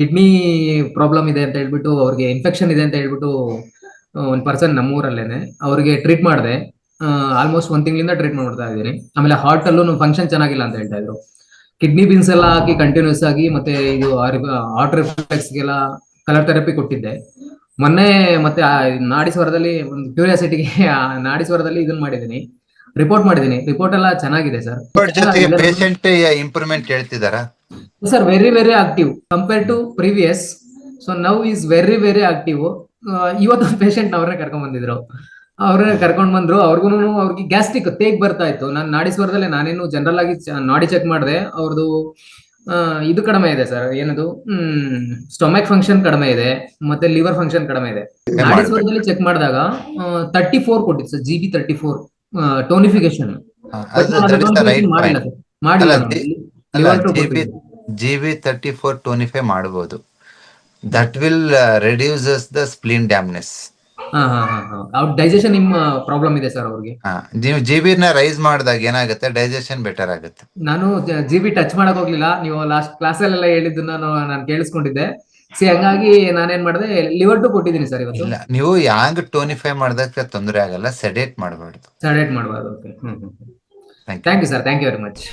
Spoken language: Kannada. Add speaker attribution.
Speaker 1: ಕಿಡ್ನಿ ಪ್ರಾಬ್ಲಮ್ ಇದೆ ಅಂತ ಹೇಳ್ಬಿಟ್ಟು ಅವ್ರಿಗೆ ಇನ್ಫೆಕ್ಷನ್ ಇದೆ ಅಂತ ಹೇಳ್ಬಿಟ್ಟು ಒಂದು ಪರ್ಸನ್ ನಮ್ಮೂರಲ್ಲೇನೆ ಅವ್ರಿಗೆ ಟ್ರೀಟ್ ಮಾಡಿದೆ. ಆಲ್ಮೋಸ್ಟ್ 1 ತಿಂಗಳಿಂದ ಟ್ರೀಟ್ ಮಾಡ್ತಾ ಇದ್ದೀನಿ. ಆಮೇಲೆ ಹಾರ್ಟ್ ಅಲ್ಲೂ ಫಂಕ್ಷನ್ ಚೆನ್ನಾಗಿಲ್ಲ ಅಂತ ಹೇಳ್ತಾ ಇದ್ರು. ಕಿಡ್ನಿ ಬೀನ್ಸ್ ಎಲ್ಲ ಹಾಕಿ ಕಂಟಿನ್ಯೂಸ್ ಆಗಿ, ಮತ್ತೆ ಇದು ಹಾರ್ಟ್ ರಿಫ್ಲೆಕ್ಸ್ಗೆಲ್ಲ ಕಲರ್ ಥೆರಪಿ ಕೊಟ್ಟಿದ್ದೆ. ಮೊನ್ನೆ ಮತ್ತೆ ನಾಡಿ ಸ್ವರದಲ್ಲಿ ಒಂದು ಕ್ಯೂರಿಯಾಸಿಟಿಗೆ ನಾಡಿ ಸ್ವರದಲ್ಲಿ ಇದನ್ನ ಮಾಡಿದ್ದೀನಿ, ರಿಪೋರ್ಟ್ ಮಾಡಿದ್ದೀನಿ. ರಿಪೋರ್ಟ್ ಎಲ್ಲ ಚೆನ್ನಾಗಿದೆ ಸರ್.
Speaker 2: ಜೊತೆಗೆ ಪೇಷಂಟ್ ಇಂಪ್ರೂವ್ಮೆಂಟ್ ಹೇಳ್ತಿದಾರಾ?
Speaker 1: Sir very very active compare to previous. So now is very very active. ಇವತ್ತು ಪೇಷಂಟ್ ಅವ್ರನ್ನೇ ಕರ್ಕೊಂಡ್ ಬಂದಿದ್ರು. ಅವ್ರನ್ನೇ ಕರ್ಕೊಂಡ್ ಬಂದ್ರು. ಅವ್ರಿಗೆ ಗ್ಯಾಸ್ಟ್ರಿಕ್ ತೇಗ್ ಬರ್ತಾ ಇತ್ತು. ನಾನು ನಾಡಿ ಸ್ವರದಲ್ಲೇ ನಾನೇನು ಜನರಲ್ ಆಗಿ ನಾಡಿ ಚೆಕ್ ಮಾಡಿದೆ. ಅವ್ರದ್ದು ಇದು ಕಡಿಮೆ ಇದೆ ಸರ್, ಏನದು ಸ್ಟೊಮಕ್ ಫಂಕ್ಷನ್ ಕಡಿಮೆ ಇದೆ, ಮತ್ತೆ ಲಿವರ್ ಫಂಕ್ಷನ್ ಕಡಿಮೆ ಇದೆ. ನಾಡಿ ಸ್ವರದಲ್ಲಿ ಚೆಕ್ ಮಾಡಿದಾಗ 34 ಕೊಟ್ಟಿತ್ತು ಸರ್, GB 34 ಟೋನಿಫಿಕೇಶನ್ ಮಾಡಿಲ್ಲ.
Speaker 2: GB 34 ಟೋನಿಫೈ ಮಾಡಬಹುದು. That will reduces the spleen dampness.
Speaker 1: Digestion problem ಇದೆ ಸರ್ ಅವ್ರಿಗೆ.
Speaker 2: ನೀವು GB ನ ರೈಸ್ ಮಾಡಿದಾಗ ಏನಾಗುತ್ತೆ, ಡೈಜೆಷನ್ ಬೆಟರ್ ಆಗುತ್ತೆ.
Speaker 1: ನಾನು GB ಟಚ್ ಮಾಡಕ್ ಹೋಗ್ಲಿಲ್ಲ. ನೀವು ಲಾಸ್ಟ್ ಕ್ಲಾಸ್ ಅಲ್ಲೆಲ್ಲ ಹೇಳಿದ್ದನ್ನ ನಾನು ಕೇಳಿಸ್ಕೊಂಡಿದ್ದೆ. ಹಂಗಾಗಿ ನಾನೇನ್ ಮಾಡಿದೆ, ಲಿವರ್ ಟು ಕೊಟ್ಟಿದ್ದೀನಿ ಸರ್ ಇವತ್ತು.
Speaker 2: ಇಲ್ಲ, ನೀವು ಯಾಂಗ್ ಟೋನಿಫೈ ಮಾಡಿದಾಗ ತೊಂದರೆ ಆಗಲ್ಲ, ಸೆಡೇಟ್ ಮಾಡಬಾರ್ದು.
Speaker 1: Okay. Thank you sir, thank you very much.